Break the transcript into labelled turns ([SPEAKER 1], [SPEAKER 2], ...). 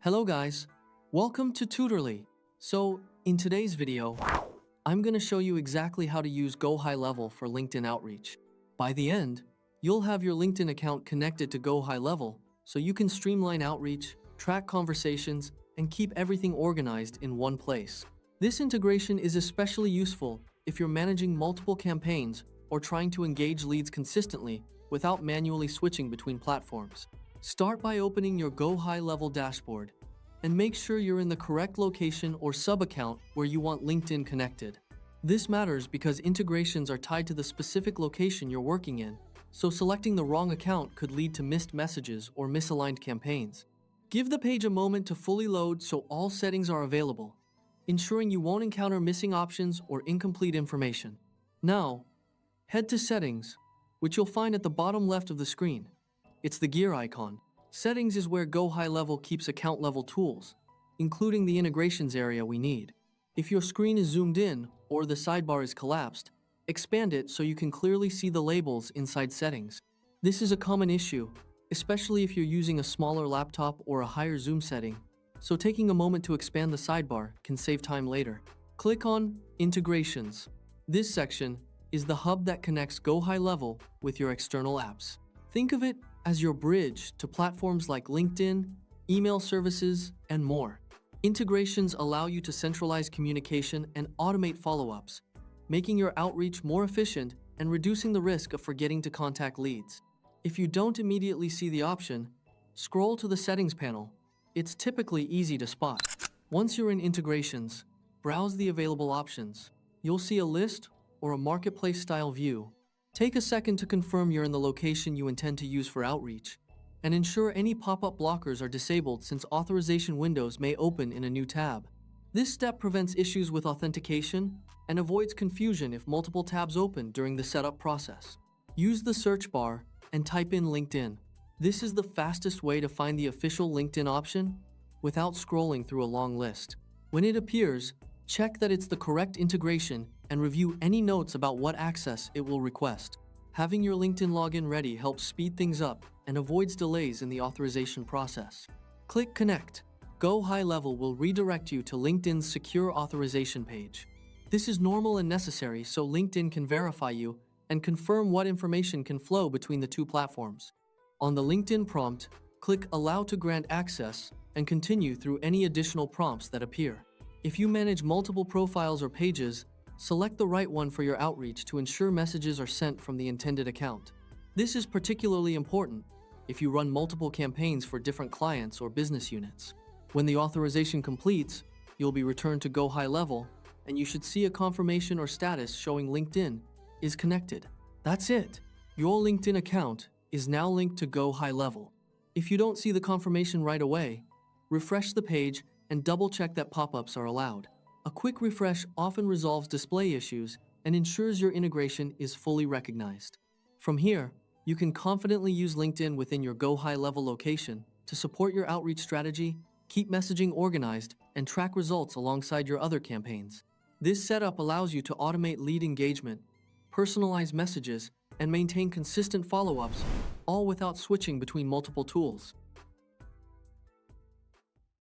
[SPEAKER 1] Hello guys, welcome to Tutorly. So, in today's video, I'm going to show you exactly how to use GoHighLevel for LinkedIn outreach. By the end, you'll have your LinkedIn account connected to GoHighLevel so you can streamline outreach, track conversations, and keep everything organized in one place. This integration is especially useful if you're managing multiple campaigns or trying to engage leads consistently without manually switching between platforms. Start by opening your GoHighLevel dashboard and make sure you're in the correct location or sub-account where you want LinkedIn connected. This matters because integrations are tied to the specific location you're working in, so selecting the wrong account could lead to missed messages or misaligned campaigns. Give the page a moment to fully load so all settings are available, ensuring you won't encounter missing options or incomplete information. Now, head to Settings, which you'll find at the bottom left of the screen. It's the gear icon. Settings is where GoHighLevel keeps account-level tools, including the integrations area we need. If your screen is zoomed in or the sidebar is collapsed, expand it so you can clearly see the labels inside Settings. This is a common issue, especially if you're using a smaller laptop or a higher zoom setting, so taking a moment to expand the sidebar can save time later. Click on Integrations. This section is the hub that connects GoHighLevel with your external apps. Think of it as your bridge to platforms like LinkedIn, email services, and more. Integrations allow you to centralize communication and automate follow-ups, making your outreach more efficient and reducing the risk of forgetting to contact leads. If you don't immediately see the option, scroll to the Settings panel. It's typically easy to spot. Once you're in Integrations, browse the available options. You'll see a list or a marketplace-style view. Take a second to confirm you're in the location you intend to use for outreach, and ensure any pop-up blockers are disabled since authorization windows may open in a new tab. This step prevents issues with authentication and avoids confusion if multiple tabs open during the setup process. Use the search bar and type in LinkedIn. This is the fastest way to find the official LinkedIn option without scrolling through a long list. When it appears, check that it's the correct integration and review any notes about what access it will request. Having your LinkedIn login ready helps speed things up and avoids delays in the authorization process. Click Connect. GoHighLevel will redirect you to LinkedIn's secure authorization page. This is normal and necessary so LinkedIn can verify you and confirm what information can flow between the two platforms. On the LinkedIn prompt, click Allow to grant access and continue through any additional prompts that appear. If you manage multiple profiles or pages, select the right one for your outreach to ensure messages are sent from the intended account. This is particularly important if you run multiple campaigns for different clients or business units. When the authorization completes, you'll be returned to GoHighLevel, and you should see a confirmation or status showing LinkedIn is connected. That's it. Your LinkedIn account is now linked to GoHighLevel. If you don't see the confirmation right away, refresh the page and double-check that pop-ups are allowed. A quick refresh often resolves display issues and ensures your integration is fully recognized. From here, you can confidently use LinkedIn within your GoHighLevel location to support your outreach strategy, keep messaging organized, and track results alongside your other campaigns. This setup allows you to automate lead engagement, personalize messages, and maintain consistent follow-ups, all without switching between multiple tools.